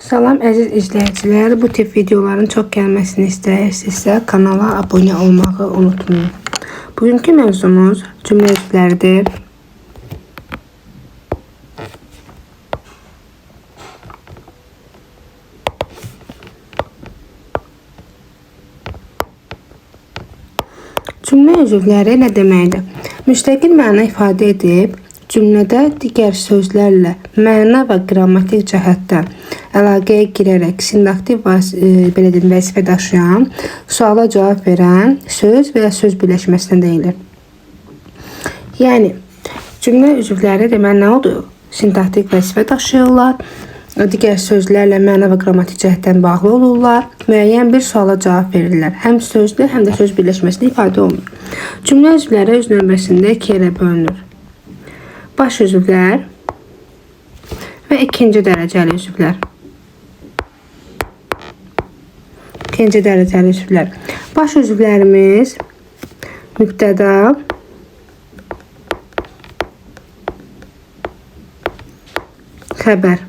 Salam əziz izləyicilər, bu tip videoların çox gəlməsini istəyirsinizsə kanala abunə olmağı unutmayın. Bugünkü mövzumuz cümlə üzvləridir. Cümlə üzvləri nə deməkdir? Müstəqil məna ifadə edib, cümlədə digər sözlərlə məna və qrammatik cəhətdən əlaqəyə girərək sintaktik vəzifə daşıyan, suala cavab verən söz və ya söz birləşməsinə deyilir. Yəni, cümlə üzvləri demək nə oldu? Sintaktik vəzifə daşıyırlar, digər sözlərlə məna və qrammatik cəhətdən bağlı olurlar, müəyyən bir suala cavab verirlər. Həm sözlü, həm də söz birləşməsində ifadə olunur. Cümlə üzvləri öz növbəsində iki yerə bölünür. Baş üzvlər və ikinci dərəcəli üzvlər. İkinci dərəcəli üzvlər. Baş üzvlərimiz mübtəda, xəbər.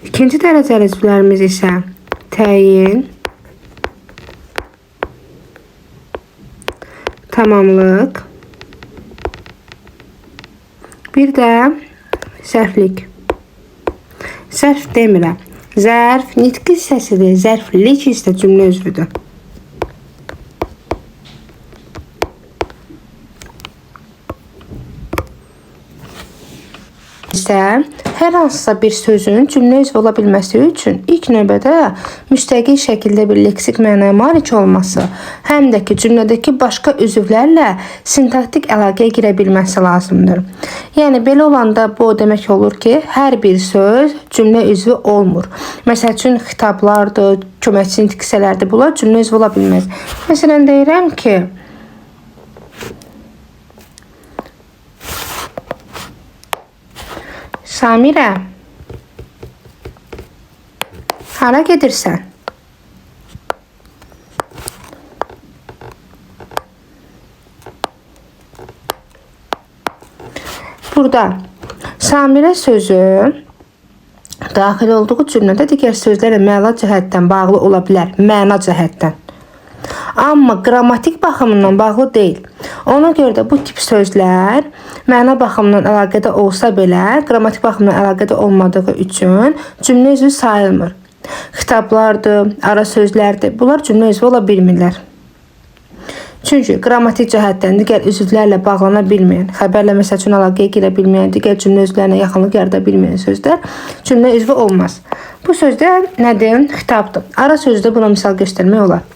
İkinci dərəcəli üzvlərimiz isə təyin, tamamlıq, bir də zərflik. Zərf demirəm. Zərf nitqi hissəsidir, zərflik isə cümlə üzvüdür. Hər hansısa bir sözün cümlə üzvü ola bilməsi üçün ilk növbədə müstəqil şəkildə bir leksik mənaya malik olması, həm də ki, cümlədəki başqa üzvlərlə sintaktik əlaqəyə girə bilməsi lazımdır. Yəni, belə olanda bu demək olur ki, hər bir söz cümlə üzvü olmur. Məsəl üçün, xitablardır, köməkçi nitq hissələrdir, bunlar cümlə üzvü ola bilməz. Məsələn, deyirəm ki, Samirə, hara gedirsən? Burada Samirə sözü daxil olduğu cümlədə digər sözlərlə məna cəhətdən bağlı ola bilər, məna cəhətdən. Amma qrammatik baxımından bağlı deyil. Ona görə də bu tip sözlər məna baxımından əlaqədə olsa belə, qrammatik baxımından əlaqədə olmadığı üçün cümlə üzvü sayılmır. Xitablardır, ara sözlərdir, bunlar cümlə üzvü ola bilmirlər. Çünki qrammatik cəhətdən digər üzvlərlə bağlana bilməyən, xəbərlə məsəl üçün əlaqəyə girə bilməyən, digər cümlə üzvlərinə yaxınlıq yarada bilməyən sözlər cümlə üzvü olmaz. Bu sözdə nədir? Xitabdır. Ara sözdə buna misal göstərmək olar.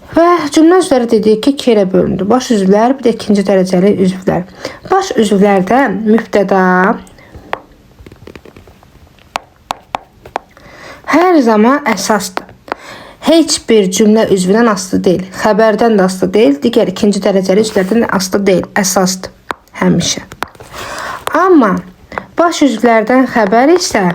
Və cümlə üzvləri dedik ki, iki yerə bölündü. Baş üzvlər, bir də ikinci dərəcəli üzvlər. Baş üzvlərdə mübtəda hər zaman əsasdır. Heç bir cümlə üzvündən asılı deyil. Xəbərdən də asılı deyil, digər ikinci dərəcəli üzvlərdən də asılı deyil. Əsasdır həmişə. Amma baş üzvlərdən xəbər isə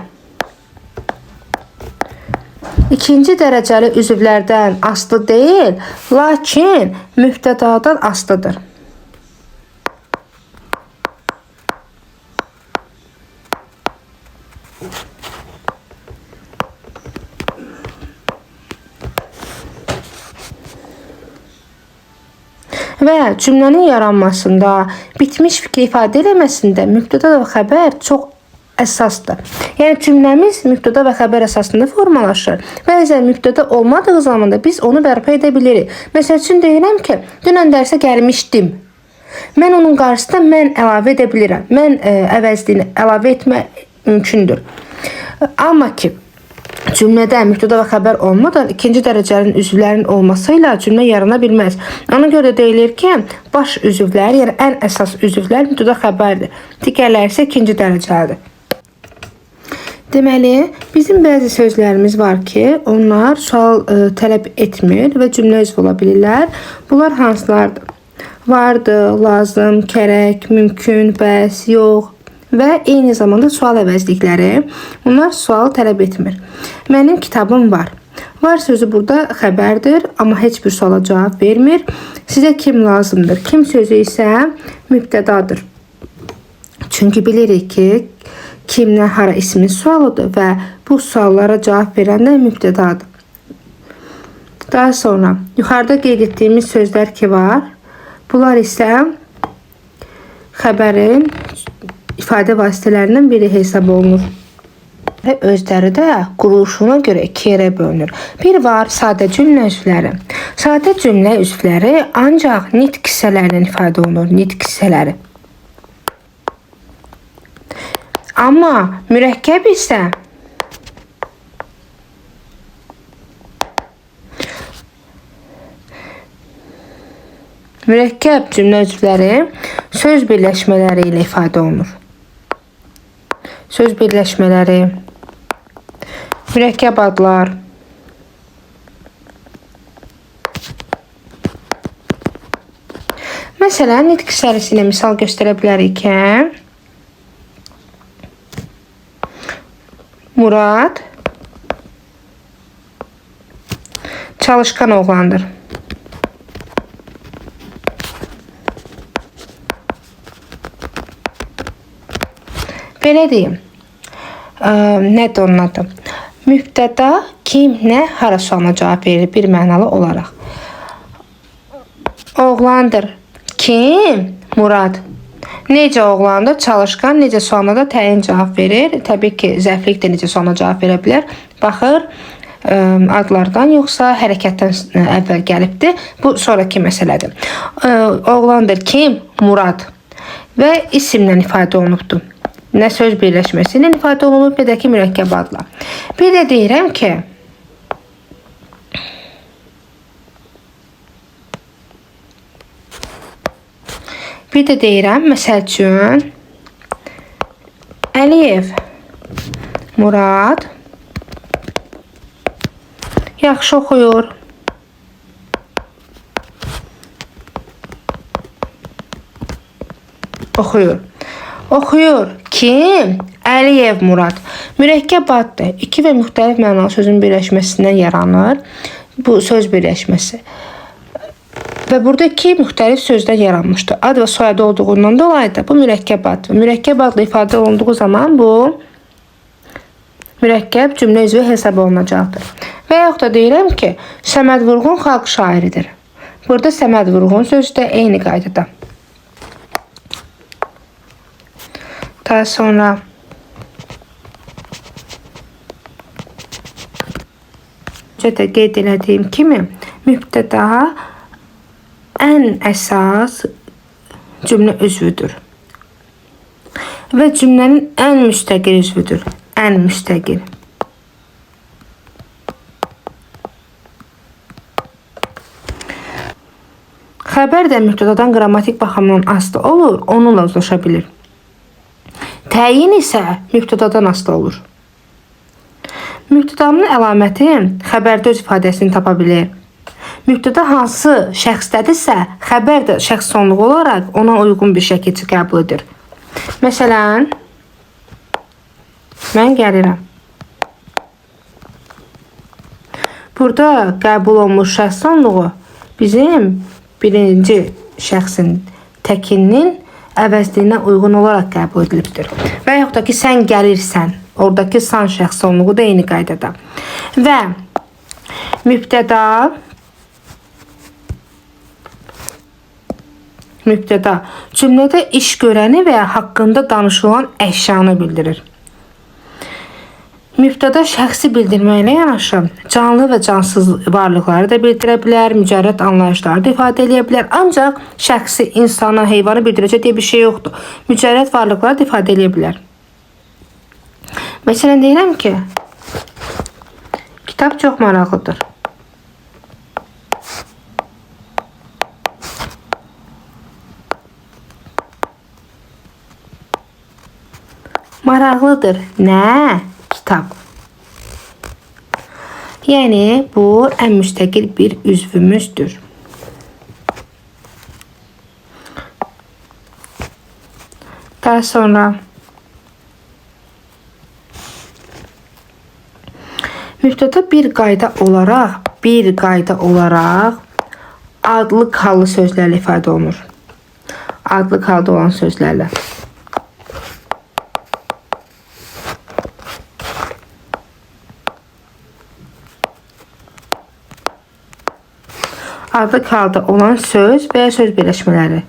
İkinci dərəcəli üzvlərdən asılı deyil, lakin mübtədadan asılıdır. Və cümlənin yaranmasında, bitmiş fikri ifadə eləməsində mübtəda və xəbər çox əsasdır. Yəni, cümləmiz mübtəda və xəbər əsasında formalaşır. Bəzən mübtəda olmadığı zaman da biz onu bərpa edə bilirik. Məsəl üçün deyirəm ki, dünən dərsə gəlmişdim. Mən onun qarşısında mən əlavə edə bilirəm. Mən əvəzliyini əlavə etmək mümkündür. Amma ki, cümlədə mübtəda və xəbər olmadan ikinci dərəcənin üzvlərinin olmasıyla cümlə yarana bilməz. Ona görə deyilir ki, baş üzvlər, yəni ən əsas üzvlər mübtəda xəbərdir. Digərləri isə ikinci dərəcəlidir. Deməli, bizim bəzi sözlərimiz var ki, onlar sual tələb etmir və cümlə üzvü ola bilirlər. Bunlar hansılardır? Vardır, lazım, gərək, mümkün, bəs, yox və eyni zamanda sual əvəzlikləri. Bunlar sual tələb etmir. Mənim kitabım var. Var sözü burada xəbərdir, amma heç bir suala cavab vermir. Sizə kim lazımdır? Kim sözü isə mübtədadır. Çünki bilirik ki, kimdən hara ismin sualıdır və bu suallara cavab verən də mübtədadır. Daha sonra yuxarıda qeyd etdiyimiz sözlər ki var, bunlar isə xəbərin ifadə vasitələrindən biri hesab olunur. Və özləri də quruluşuna görə iki yerə bölünür. Bir var sadə cümlə üzvləri. Sadə cümlə üzvləri ancaq nitq hissələrindən ifadə olunur, nitq hissələri. Amma mürəkkəb isə mürəkkəb cümlə üzvləri söz birləşmələri ilə ifadə olunur. Söz birləşmələri, mürəkkəb adlar, məsələn, nitq hissəsi ilə misal göstərə bilərik ki, Murad çalışkan oğlandır. Belə deyim. Nədir onun adı? Mübtəda kim, nə, hara sualına cavab verir bir mənalı olaraq. Oğlandır. Kim? Murad. Necə oğlandır? Çalışkan. Necə sualına da təyin cavab verir. Təbii ki, zərflik də necə sualına cavab verə bilər. Baxır adlardan yoxsa hərəkətdən əvvəl gəlibdir. Bu sonraki məsələdir. Oğlandır. Kim? Murad. Və isimlə ifadə olunubdur. Nə söz birləşməsi ilə ifadə olunub, bir də ki, mürəkkəb adla. Bir də deyirəm ki, məsəl üçün, Əliyev, Murad yaxşı oxuyur. Oxuyur. Kim? Əliyev Murad. Mürəkkəb addır. İki və müxtəlif mənalı sözün birləşməsindən yaranır. Bu söz birləşməsi. Və burada iki müxtəlif sözdən yaranmışdır. Ad və soyadı olduğundan dolayı da bu mürəkkəb addır. Mürəkkəb adlı ifadə olunduğu zaman bu mürəkkəb cümlə üzvü hesab olunacaqdır. Və yaxud da deyirəm ki, Səməd Vurğun xalq şairidir. Burada Səməd Vurğun sözü də eyni qaydada. Daha sonra öncə qeyd etdiyim kimi mübtəda ən əsas cümlə üzvüdür. Və cümlənin ən müstəqil üzvüdür. Ən müstəqil. Xəbər də mübtədadan qrammatik baxımdan asılı olur, onunla uzlaşa bilir. Təyin isə mübtədadan asılı olur. Mübtədanın əlaməti xəbərdə öz ifadəsini tapa bilir. Mübtəda hansı şəxsdədirsə, xəbər də şəxs sonluğu olaraq ona uyğun bir şəkildə qəbul edir. Məsələn, mən gəlirəm. Burada qəbul olmuş şəxs sonluğu bizim birinci şəxsin təkinin əvəzliyinə uyğun olaraq qəbul edilibdir. Və yaxud da ki, sən gəlirsən, oradakı san şəxs sonluğu da eyni qaydada. Və mübtəda cümlədə iş görəni və ya haqqında danışılan əşyanı bildirir. Mübtəda şəxsi bildirməklə yanaşı, canlı və cansız varlıqları da bildirə bilər, mücərrəd anlayışları da ifadə edə bilər. Ancaq şəxsi, insanı, heyvanı bildirəcək deyə bir şey yoxdur. Mücərrəd varlıqları da ifadə edə bilər. Məsələn, deyirəm ki, kitab çox maraqlıdır. Maraqlıdır. Nə? Kitab. Yəni, bu ən müstəqil bir üzvümüzdür. Daha sonra mübtəda bir qayda olaraq adlı hallı sözlərlə ifadə olunur. Adlı halda olan sözlərlə. adlı halda olan söz və ya söz birləşmələri.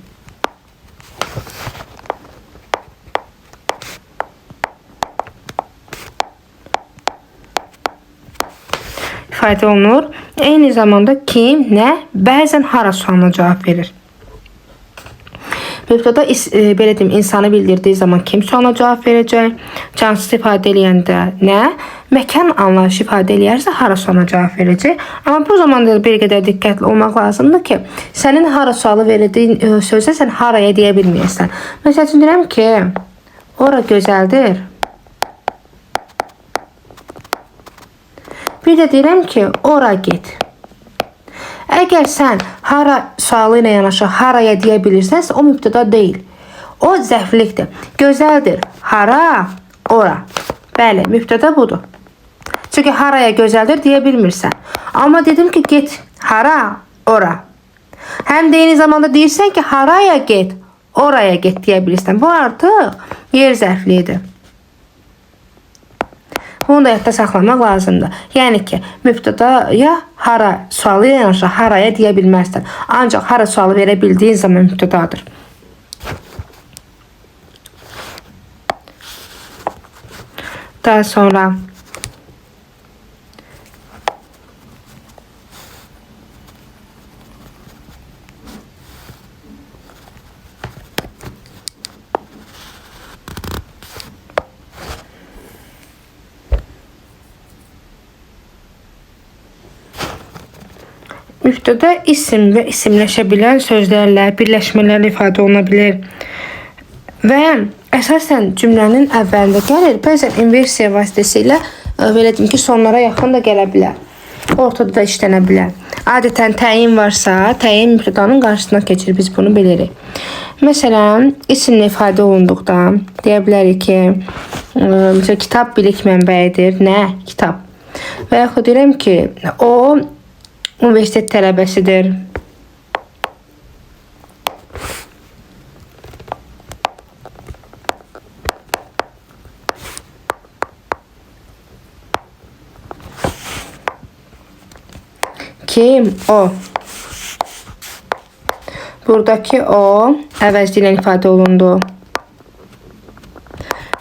İfadə olunur. Eyni zamanda kim, nə, bəzən hara sualına cavab verir. Mübtəda belə deyim, insanı bildirdiyi zaman kim sualına cavab verəcək? Cansız ifadə eləyəndə nə? Məkan anlayışı ifadə eləyərsə hara sualına cavab verəcək? Amma bu zaman da bir qədər diqqətli olmaq lazımdır ki, sənin hara sualı verildiyin sözə sən haraya deyə bilməyəsən. Məsəl üçün deyirəm ki, ora gözəldir. Bir də deyirəm ki, ora get. Əgər sən hara sualı ilə yanaşı haraya deyə bilirsənsə, o mübtəda deyil. O zərflikdir. Gözəldir. Hara? Ora. Bəli, mübtəda budur. Çünki haraya gözəldir deyə bilmirsən. Amma dedim ki, get. Hara? Ora. Həm də eyni zamanda deyirsən ki, haraya get? Oraya get deyə bilirsən. Bu artıq yer zərfliyidir. Bunu da yadda saxlamaq lazımdır. Yəni ki, mübtədaya hara sualı ilə yanaşı haraya deyə bilməzsən. Ancaq hara sualı verə bildiyin zaman mübtədadır. Daha sonra mübtəda isim və isimləşə bilən sözlərlə, birləşmələrlə ifadə oluna bilir. Və əsasən cümlənin əvvəlində gəlir, bəzən inversiya vasitəsilə belə deyim ki, sonlara yaxın da gələ bilər. Ortada da işlənə bilər. Adətən təyin varsa, təyin mübtədanın qarşısına keçir, biz bunu bilirik. Məsələn, isimlə ifadə olunduqda deyə bilərik ki, məsələn, kitab bilik mənbəyidir. Nə? Kitab. Və yaxud deyirəm ki, o universitet tələbəsidir. Kim? O. Buradakı o əvəzli ilə ifadə olundu.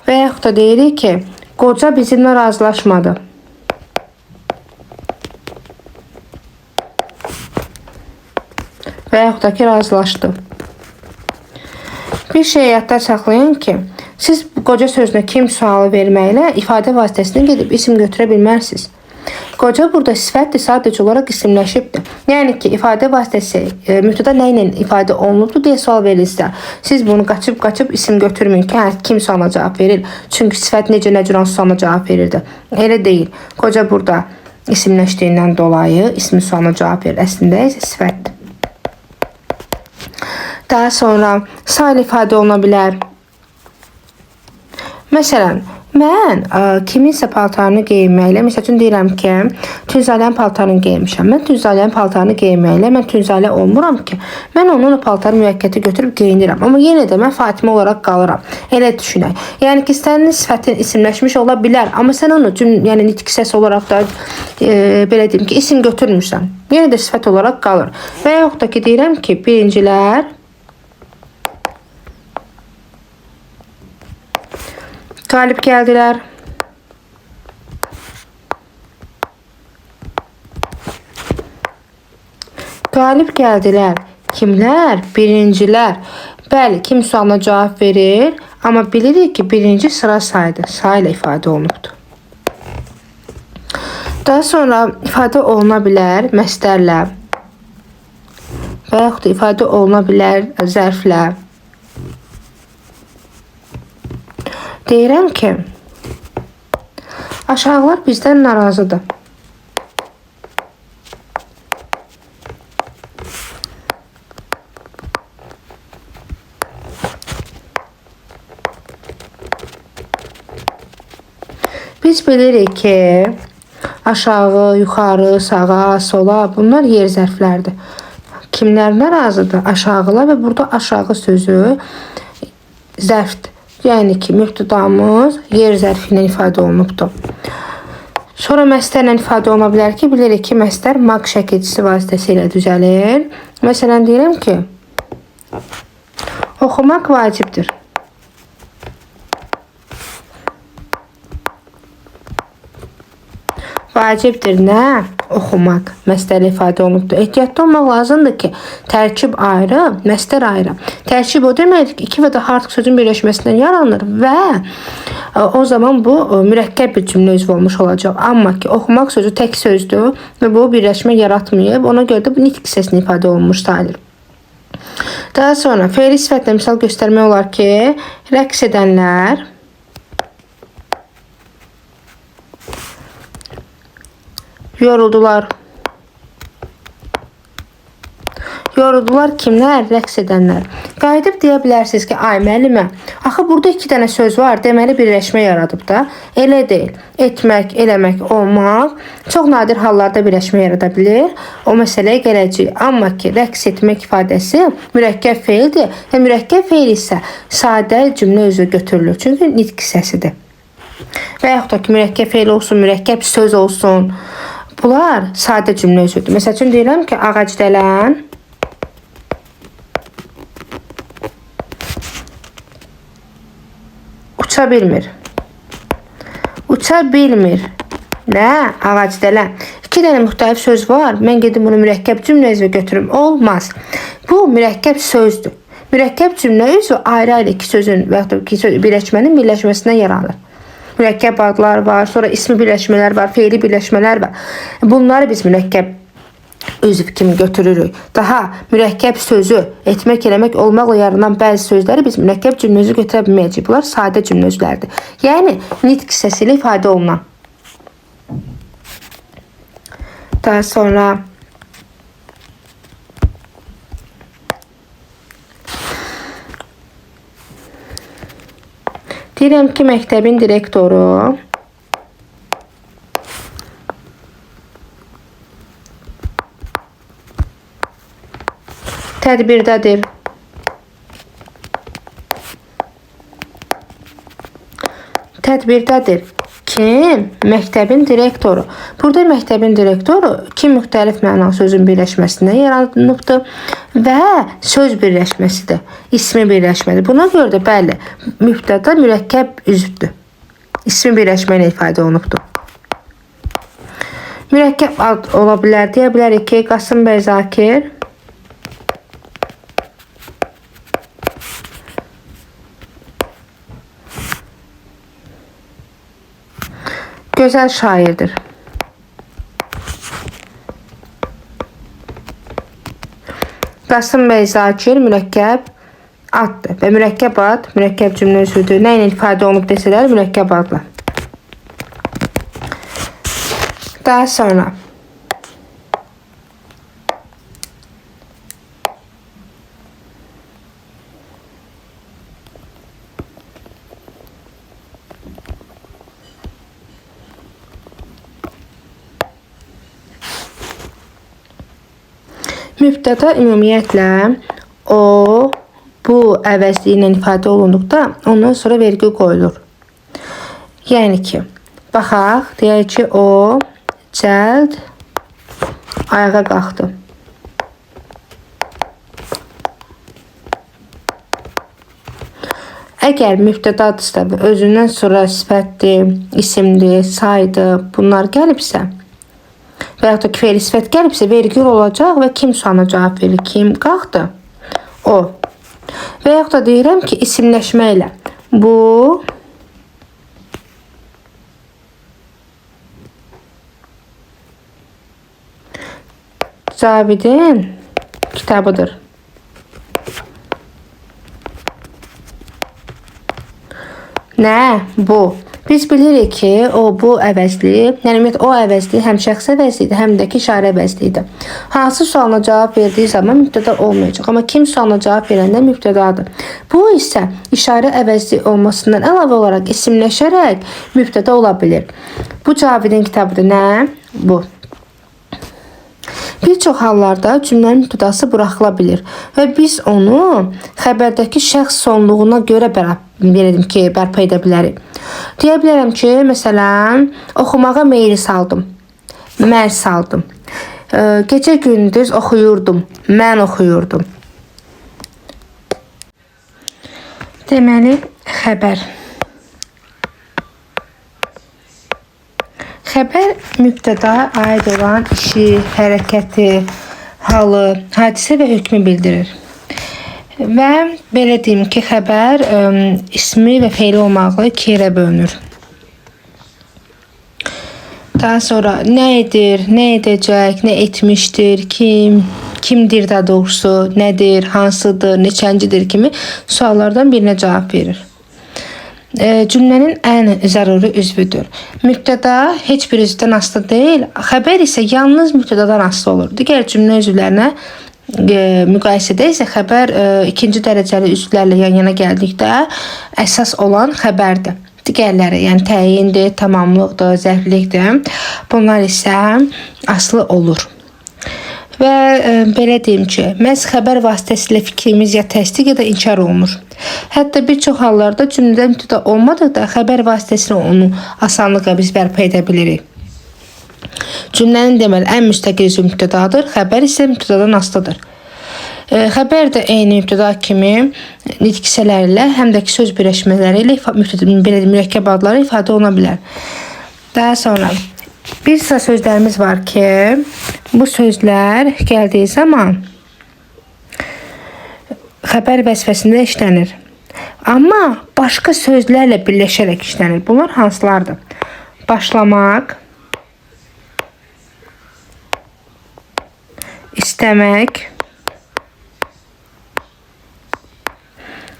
Və yaxud da deyirik ki, qoca bizimlə razılaşmadı. Və yaxud da ki, razılaşdı. Bir şey yadda saxlayın ki, siz qoca sözünə kim sualı verməklə ifadə vasitəsini gedib isim götürə bilmərsiniz. Qoca burada sifətdir, sadəcə olaraq isimləşibdir. Yəni ki, ifadə vasitəsi mübtəda nə ilə ifadə olunubdur deyə sual verilirsə, siz bunu qaçıb isim götürməyin ki, kim sualına cavab verir. Çünki sifət necə hansı sualına cavab verirdi. Elə deyil. Qoca burada isimləşdiyindən dolayı ismi sualına cavab verir. Əslində isə sifətdir. Daha sonra saylı ifadə oluna bilər. Məsələn, mən kiminsə paltarını geyinməklə, məsəl üçün deyirəm ki, Tünzalənin paltarını geyinmişəm. Mən Tünzalənin paltarını geyinməklə, mən Tünzalə olmuram ki, mən onun paltarı müvəqqəti götürüb geyinirəm. Amma yenə də mən Fatimə olaraq qalıram. Elə düşünək. Yəni ki, sənin sifətin isimləşmiş ola bilər, amma sən onu yəni nitq hissəsi olaraq da belə deyim ki, isim götürmürsən. Yenə də sifət olaraq qalır. Və yaxud da ki, deyirəm ki, birincilər qalib gəldilər. Qalib gəldilər. Kimlər? Birincilər. Bəli, kim sualına cavab verir, amma bilirik ki, birinci sıra saydır. Sayla ifadə olunubdur. Daha sonra ifadə oluna bilər məsdərlə və yaxud da ifadə oluna bilər zərflə. Deyirəm ki, aşağılar bizdən narazıdır. Biz bilirik ki, aşağı, yuxarı, sağa, sola bunlar yer zərflərdir. Kimlər narazıdır? Aşağılar və burada aşağı sözü zərfdir. Yəni ki, mübtədamız yer zərfi ilə ifadə olunubdur. Sonra məstərlə ifadə oluna bilər ki, bilirik ki, məstər maq şəkilçisi vasitəsilə düzəlir. Məsələn, deyirəm ki, oxumaq vacibdir. Vacibdir nə? Oxumaq. Məstərlə ifadə olunubdur. Ehtiyatlı olmaq lazımdır ki, tərkib ayrı, məstər ayrı. Tərkib o deməkdir ki, iki və daha artıq sözün birləşməsindən yaranır və o zaman bu mürəkkəb bir cümlə üzvü olmuş olacaq. Amma ki, oxumaq sözü tək sözdür və bu birləşmə yaratmayıb. Ona görə də bu nitq hissəsində ifadə olunmuş sayılır. Daha sonra fe'li sifətlə misal göstərmək olar ki, rəqs edənlər yoruldular. Yoruldular kimlər? Rəqs edənlər. Qayıdıb deyə bilərsiniz ki, ay müəllimə, axı burada 2 dənə söz var, deməli birləşmə yaradıb da. Elə deyil. Etmək, eləmək, olmaq çox nadir hallarda birləşmə yarada bilir. O məsələyə gələcək. Amma ki, rəqs etmək ifadəsi mürəkkəb feildir və mürəkkəb feil isə sadə cümlə üzrə götürülür. Çünki nitq hissəsidir. Və yaxud da ki, mürəkkəb feil olsun, mürəkkəb söz olsun. Bunlar sadə cümlə üzrüdür. Məsəl üçün deyirəm ki, ağacdələn uça bilmir. Uça bilmir. Nə? Ağacdələn. 2 dənə müxtəlif söz var. Mən gedim bunu mürəkkəb cümlə üzrə götürüm. Olmaz. Bu mürəkkəb sözdür. Mürəkkəb cümlə üzrə ayrı-ayrı 2 sözün və yaxud da 2 söz birləşmənin birləşməsindən yaranır. Mürəkkəb adlar var, sonra ismi birləşmələr var, fe'li birləşmələr var. Bunları biz mürəkkəb üzv kimi götürürük. Daha mürəkkəb sözü etmək, eləmək, olmaqla yaranan bəzi sözləri biz mürəkkəb cümlə üzrə götürə bilməyəcəyik. Bunlar sadə cümlə üzvləridir. Yəni nitq hissəsi ilə ifadə olunan. Daha sonra deyirəm ki, məktəbin direktoru tədbirdədir. Tədbirdədir. Kim? Məktəbin direktoru. Burada məktəbin direktoru 2 müxtəlif mənalı sözün birləşməsindən yaranıbdır və söz birləşməsidir. İsmi birləşmədir. Buna görə də bəli, mübtəda mürəkkəb üzvdür. İsmi birləşmə ilə ifadə olunubdur. Mürəkkəb ad ola bilər. Deyə bilərik ki, Qasım bəy Zakir gözəl şairdir. Qasım bəy Zakir mürəkkəb addır və mürəkkəb ad mürəkkəb cümlə üzvüdür. Nə ilə ifadə olunub desələr mürəkkəb adla. Daha sonra mübtəda ümumiyyətlə o, bu əvəzliyi ilə ifadə olunduqda ondan sonra vergül qoyulur. Yəni ki, baxaq, deyək ki, o cəld ayağa qalxdı. Əgər mübtədadırsa və özündən sonra sifətdir, isimdir, saydır, bunlar gəlibsə və yaxud da ki, fe'li sifət gəlibsə vergül olacaq və kim sualına cavab verir? Kim qalxdı? O. Və yaxud da deyirəm ki, isimləşmə ilə bu Cavidin kitabıdır. Nə? Bu. Biz bilirik ki, bu əvəzli, yəni o əvəzli həm şəxs əvəzlidir, həm də ki, işarə əvəzlidir. Hansı sualına cavab verdiyi zaman mübtəda olmayacaq, amma kim sualına cavab verəndə mübtədadır. Bu isə işarə əvəzli olmasından əlavə olaraq isimləşərək mübtəda ola bilir. Bu Cavidin kitabıdır. Nə? Bu. Bir çox hallarda cümlənin mübtədası buraxıla bilir və biz onu xəbərdəki şəxs sonluğuna görə bərpa edə bilərik. Deyə bilərəm ki, məsələn, oxumağa meyil saldım. Mən saldım. Gecə gündüz oxuyurdum. Mən oxuyurdum. Deməli, xəbər. Xəbər mübtədaya aid olan işi, hərəkəti, halı, hadisə və hökmü bildirir. Və belə deyim ki, xəbər ismi və feili olmaqla iki yerə bölünür. Daha sonra nə edir, nə edəcək, nə etmişdir, kimdir daha doğrusu, nədir, hansıdır, neçəncidir kimi suallardan birinə cavab verir. Cümlənin ən zəruri üzvüdür. Mübtəda heç bir üzvdən asılı deyil, xəbər isə yalnız mübtədadan asılı olur. Digər cümlə üzvlərinə müqayisədə isə xəbər ikinci dərəcəli üzvlərlə yan-yana gəldikdə əsas olan xəbərdir. Digərləri, yəni təyindir, tamamlıqdır, zərflikdir. Bunlar isə asılı olur. Və belə deyim ki, məhz xəbər vasitəsilə fikrimiz ya təsdiq ya da inkar olunur. Hətta bir çox hallarda cümlədə mübtəda olmadıqda xəbər vasitəsilə onu asanlıqla biz bərpa edə bilirik. Cümlənin deməli ən müstəqil üzvü mübtədadır, xəbər isə mübtədadan asılıdır. Xəbər də eyni mübtəda kimi nitq hissələri ilə həm də ki söz birləşmələri ilə mürəkkəb adları ifadə oluna bilər. Daha sonra bir sıra sözlərimiz var ki, bu sözlər gəldiyi zaman xəbər vəzifəsində işlənir. Amma başqa sözlərlə birləşərək işlənir. Bunlar hansılardır? Başlamaq, istəmək,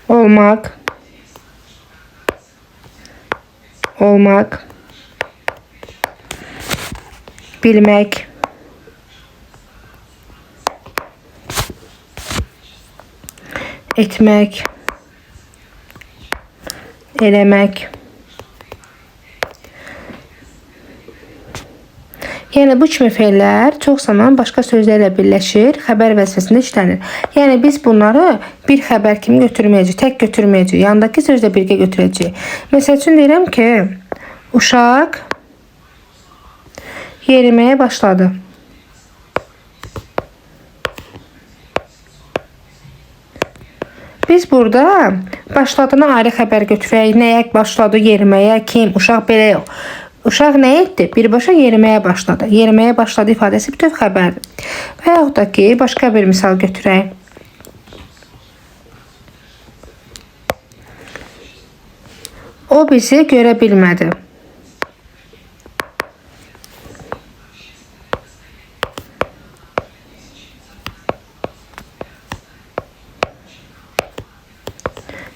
olmaq, bilmək, etmək, eləmək. Yəni bu kimi fe'llər çox zaman başqa sözlərlə birləşir, xəbər vəzifəsində işlənir. Yəni biz bunları bir xəbər kimi götürməyəcəyik, tək götürməyəcəyik, yanındakı sözlə birgə götürəcəyik. Məsəl üçün deyirəm ki, uşaq yeriməyə başladı. Biz burada başladığına ayrı xəbər götürək, nəyə başladı, yeriməyə, kim, uşaq belə yox. Uşaq nə etdi? Birbaşa yeriməyə başladı. Yeriməyə başladı ifadəsi bütöv xəbərdir. Və yaxud da ki, başqa bir misal götürək. O bizi görə bilmədi.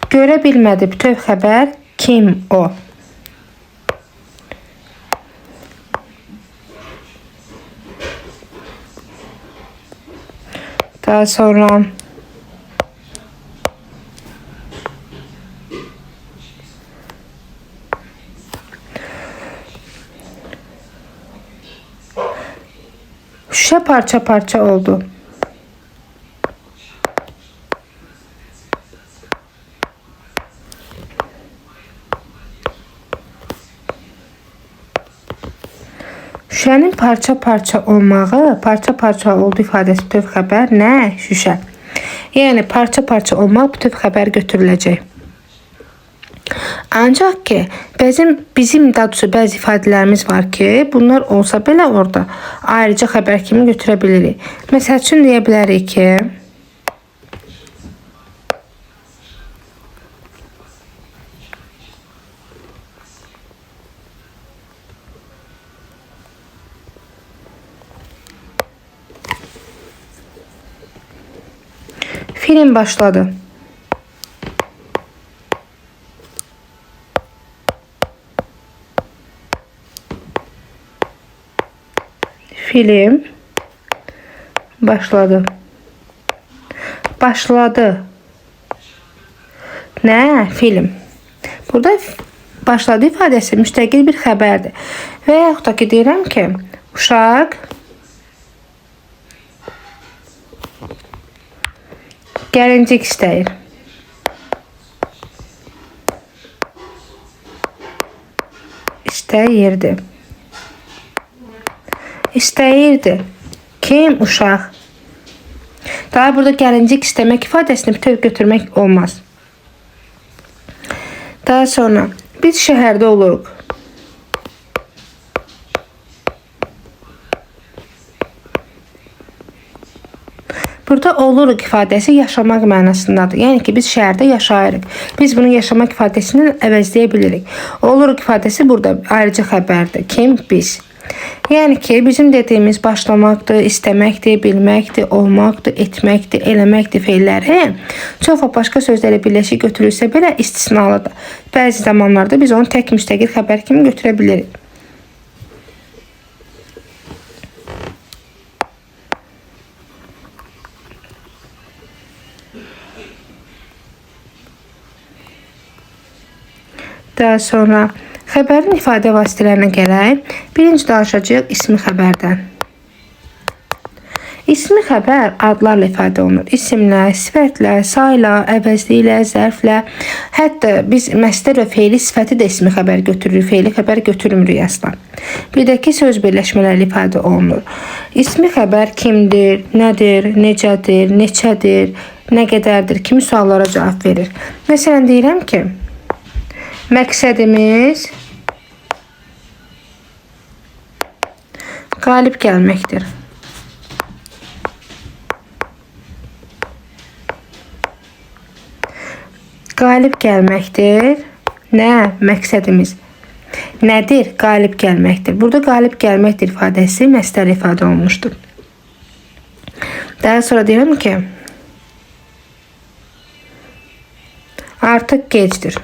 Görə bilmədi bütöv xəbər kim o? Daha sonra şüşə parça oldu. Şüşənin parça olmağı, parça oldu ifadəsi bütöv xəbər nə? Şüşə. Yəni parça olmaq bütöv xəbər götürüləcək. Ancaq ki, bizim daha doğrusu bəzi ifadələrimiz var ki, bunlar olsa belə orada ayrıca xəbər kimi götürə bilirik. Məsəl üçün deyə bilərik ki, film başladı. Film başladı. Başladı. Nə? Film. Burada başladı ifadəsi müstəqil bir xəbərdir. Və yaxud da ki, deyirəm ki, uşaq gəlincik istəyir. İstəyirdi. İstəyirdi. Kim? Uşaq. Daha burada gəlincik istəmək ifadəsini bütöv götürmək olmaz. Daha sonra biz şəhərdə oluruq. Burada oluruq ifadəsi yaşamaq mənasındadır. Yəni ki, biz şəhərdə yaşayırıq. Biz bunu yaşamaq ifadəsindən əvəzləyə bilirik. Oluruq ifadəsi burada ayrıca xəbərdir. Kim? Biz. Yəni ki, bizim dediyimiz başlamaqdır, istəməkdir, bilməkdir, olmaqdır, etməkdir, eləməkdir feilləri çox və başqa sözlərlə birləşik götürülsə belə istisnalıdır. Bəzi zamanlarda biz onu tək müstəqil xəbər kimi götürə bilirik. Daha sonra xəbərin ifadə vasitələrinə gələk. Birinci danışacağıq ismi xəbərdən. İsmi xəbər adlarla ifadə olunur. İsimlə, sifətlə, sayla, əvəzliklə, zərflə. Hətta biz məsdər və feili sifəti də ismi xəbər götürürük. Feili xəbər götürmürük əsla. Bir də ki, söz birləşmələri ifadə olunur. İsmi xəbər kimdir, nədir, necədir, neçədir, nə qədərdir kimi suallara cavab verir. Məsələn, deyirəm ki, məqsədimiz qalib gəlməkdir. Qalib gəlməkdir. Nə? Məqsədimiz. Nədir? Qalib gəlməkdir. Burada qalib gəlməkdir ifadəsi məsdər ifadə olunmuşdur. Daha sonra deyirəm ki, artıq gecdir.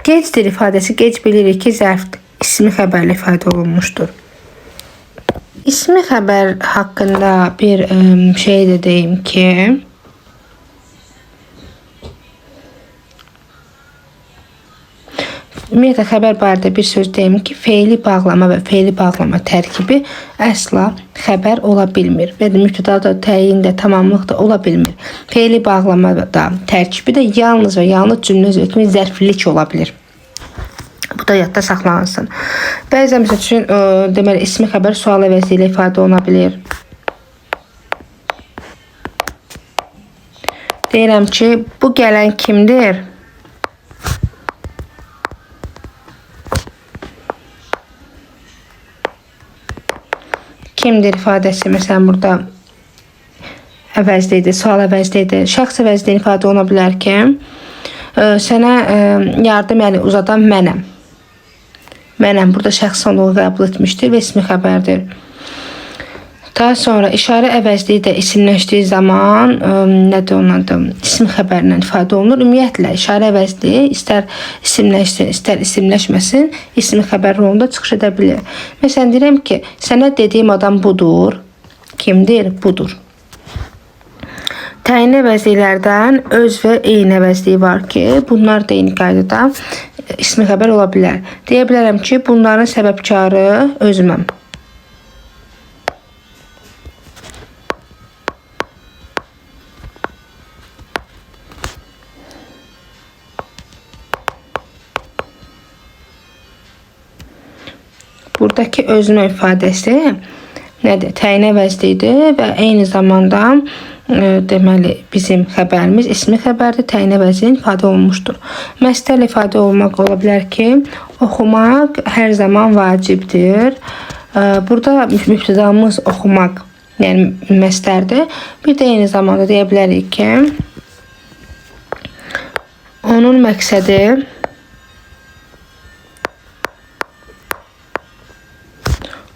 Gecdir ifadəsi gec bilirik ki, zərfdir. İsmi xəbərlə ifadə olunmuşdur. İsmi xəbər haqqında bir şey də deyim ki, ümumiyyətlə xəbər barədə bir söz deyim ki, feili bağlama və feili bağlama tərkibi əsla xəbər ola bilmir. Və mübtəda da, təyin də, tamamlıq da ola bilmir. Feili bağlama da, tərkibi də yalnız və yalnız cümlə özü kimi zərflilik ola bilir. Bu da yadda saxlanılsın. Bəzən məsəl üçün deməli ismi xəbər sual əvəzi ilə ifadə oluna bilir. Deyirəm ki, bu gələn kimdir? Kimdir ifadəsi məsələn burada əvəzlidir, sual əvəzlidir. Şəxs əvəzliyin ifadə oluna bilər ki, sənə yardım uzadan mənəm. Mənəm burada şəxs sonluğu qəbul etmişdir və ismi xəbərdir. Daha sonra işarə əvəzliyi də isimləşdiyi zaman nədir onun adı? İsmi xəbərlə ifadə olunur. Ümumiyyətlə işarə əvəzliyi istər isimləşsin, istər isimləşməsin, ismi xəbər rolunda çıxış edə bilir. Məsələn deyirəm ki, sənə dediyim adam budur. Kimdir? Budur. Təyin əvəzliklərdən öz və eyni əvəzliyi var ki, bunlar da eyni qaydada ismi xəbər ola bilər. Deyə bilərəm ki, bunların səbəbkarı özüməm. Buradakı özümə ifadəsi nədir? Təyin əvəzliyidir və eyni zamanda deməli bizim xəbərimiz ismi xəbərdir, təyin əvəzliyin ifadə olunmuşdur. Məsdərlə ifadə olmaq ola bilər ki, oxumaq hər zaman vacibdir. Burada mübtədamız oxumaq, yəni məsdərdir. Bir də eyni zamanda deyə bilərik ki, onun məqsədi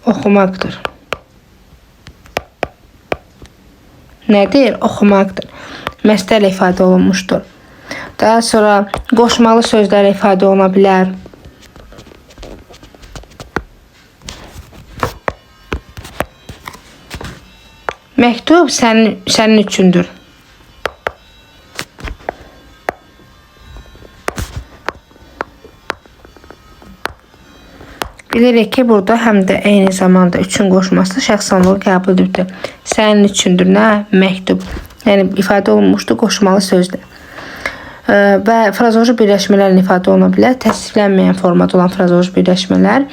oxumaqdır. Nədir? Oxumaqdır. Məsdərlə ifadə olunmuşdur. Daha sonra qoşmalı sözlərlə ifadə oluna bilər. Məktub sənin üçündür. Bilirik ki, burada həm də eyni zamanda üçün qoşması şəxsanlığı qəbul edibdir. Sənin üçündür nə? Məktub. Yəni ifadə olunmuşdur qoşmalı sözdür. və frazoloji birləşmələrin ifadə oluna bilər. Təsdiqlənməyən formada olan frazoloji birləşmələr.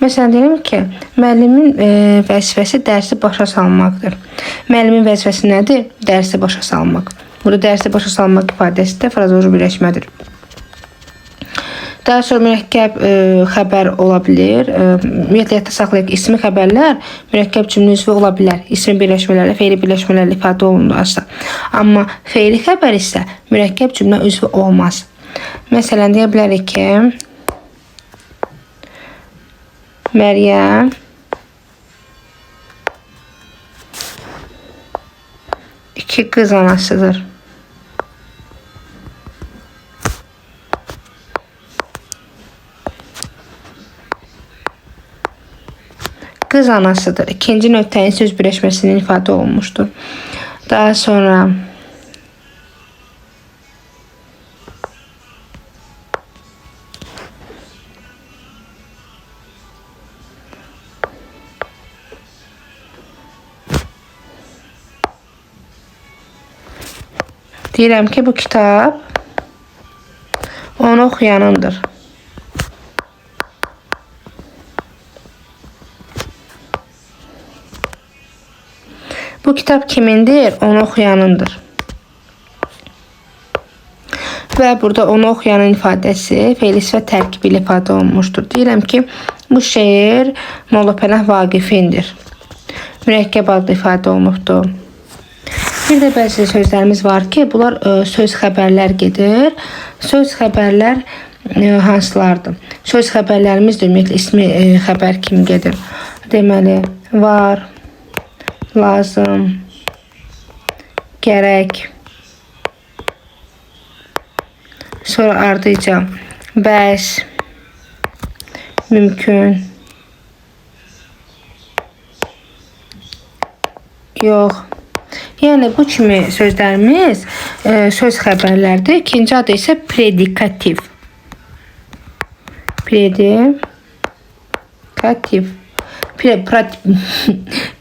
Məsələn, deyim ki, müəllimin vəzifəsi dərsi başa salmaqdır. Müəllimin vəzifəsi nədir? Dərsi başa salmaq. Burada dərsi başa salmaq ifadəsi də frazoloji birləşmədir. Daha sonra mürəkkəb xəbər ola bilər. Ümumiyyətlə yadda saxlayaq, ismi xəbərlər mürəkkəb cümlə üzvü ola bilər. İsmi birləşmələrlə, feili birləşmələrlə ifadə olunursa. Amma feili xəbər isə mürəkkəb cümlə üzvü olmaz. Məsələn, deyə bilərik ki, Məryəm iki qız anasıdır. Qız anasıdır. İkinci nöqtəyin söz birləşməsinin ifadə olunmuşdur. Daha sonra deyirəm ki, bu kitab onu oxuyanındır. Bu kitab kimindir? Onu oxuyanındır. Və burada onu oxuyanın ifadəsi feil sifət tərkibi ilə ifadə olunmuşdur. Deyirəm ki, bu şeir Molla Pənah Vaqifindir. Mürəkkəb adlı ifadə olunubdur. Bir də bəzi sözlərimiz var ki, bunlar söz xəbərlər gedir. Söz xəbərlər hansılardır? Söz xəbərlərimiz də ümumiyyətlə ismi xəbər kimi gedir. Deməli, var, lazım, gərək, sonra ardıca, bəs, mümkün, yox. Yəni bu kimi sözlərimiz söz xəbərlərdir. İkinci adı isə predikativ.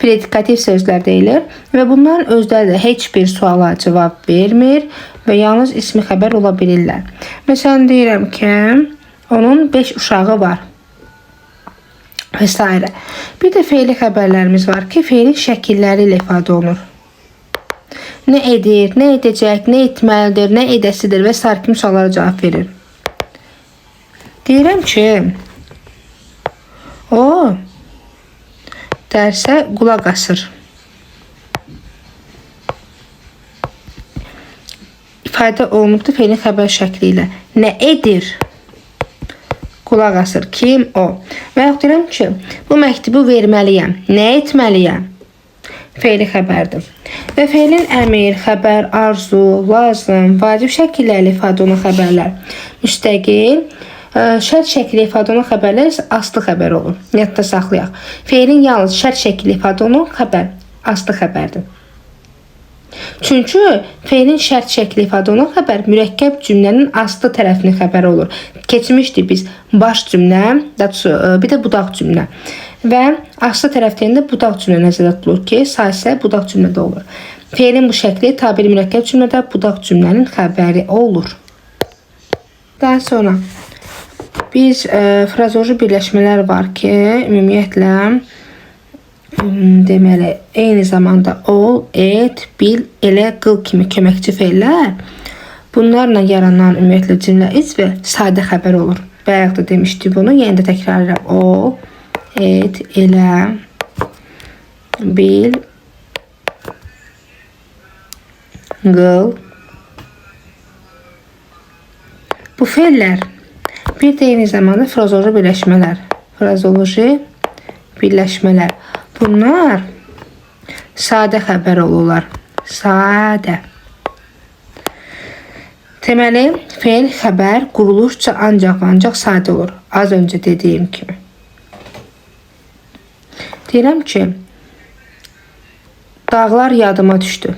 Predikativ sözlər deyilir və bunların özləri də heç bir suala cavab vermir və yalnız ismi xəbər ola bilirlər. Məsələn, deyirəm ki, onun 5 uşağı var və s. Bir də feili xəbərlərimiz var ki, feilin şəkilləri ilə ifadə olunur. Nə edir, nə edəcək, nə etməlidir, nə edəsidir və s. kimi suallara cavab verir. Deyirəm ki, o dərsə qulaq asır. İfadə olunubdur feilin xəbər şəkli ilə. Nə edir? Qulaq asır. Kim? O. Və yaxud deyirəm ki, bu məktubu verməliyəm. Nə etməliyəm? Feili xəbərdir. Və feilin əmir, xəbər, arzu, lazım, vacib şəkillərlə ifadə olunan xəbərlər müstəqil, şərt şəkli ifadə olunan xəbərlər isə aslı xəbər olur. Yadda saxlayaq. Feilin yalnız şərt şəkli ifadə olunan xəbər aslı xəbərdir. Çünki feilin şərt şəkli ifadə olunan xəbər mürəkkəb cümlənin aslı tərəfinin xəbəri olur. Keçmişdik biz baş cümlə, bir də budaq cümlə. Və aslı tərəflərində budaq cümlə nəzərdə tutulur ki, sasə budaq cümlədə olur. Feilin bu şəkli tabiri mürəkkəb cümlədə budaq cümlənin xəbəri olur. Daha sonra biz frazoloji birləşmələr var ki, ümumiyyətlə deməli, eyni zamanda ol, et, bil, elə, qıl kimi köməkçi feillər. Bunlarla yaranan ümumiyyətlə cümlə izvi sadə xəbər olur. Bayaq da demişdik bunu, yenə də təkrar edirəm. Ol, et, elə, bil, qıl. Bu feillər bir də eyni zamanda frazoloji birləşmələr. Frazoloji birləşmələr. Bunlar sadə xəbər olurlar. Sadə. Deməli, feil xəbər quruluşca ancaq sadə olur. Az öncə dediyim kimi. Deyirəm ki, dağlar yadıma düşdü.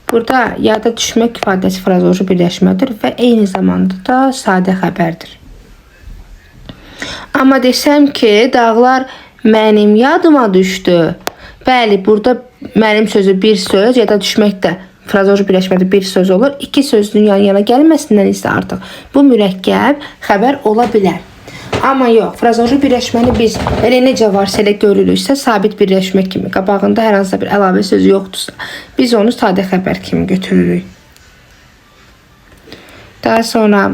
Burada yada düşmək ifadəsi frazoloji birləşmədir və eyni zamanda da sadə xəbərdir. Amma desəm ki, dağlar Mənim yadıma düşdü. Bəli, burada mənim sözü bir söz ya da düşmək də frazeoloji birləşmədə bir söz olur. İki sözün yan-yana gəlməsindən isə artıq bu mürəkkəb xəbər ola bilər. Amma yox, frazeoloji birləşməni biz elə necə varsa elə görürüksə, sabit birləşmə kimi, qabağında hər hansısa bir əlavə söz yoxdursa, biz onu sadə xəbər kimi götürürük. Daha sonra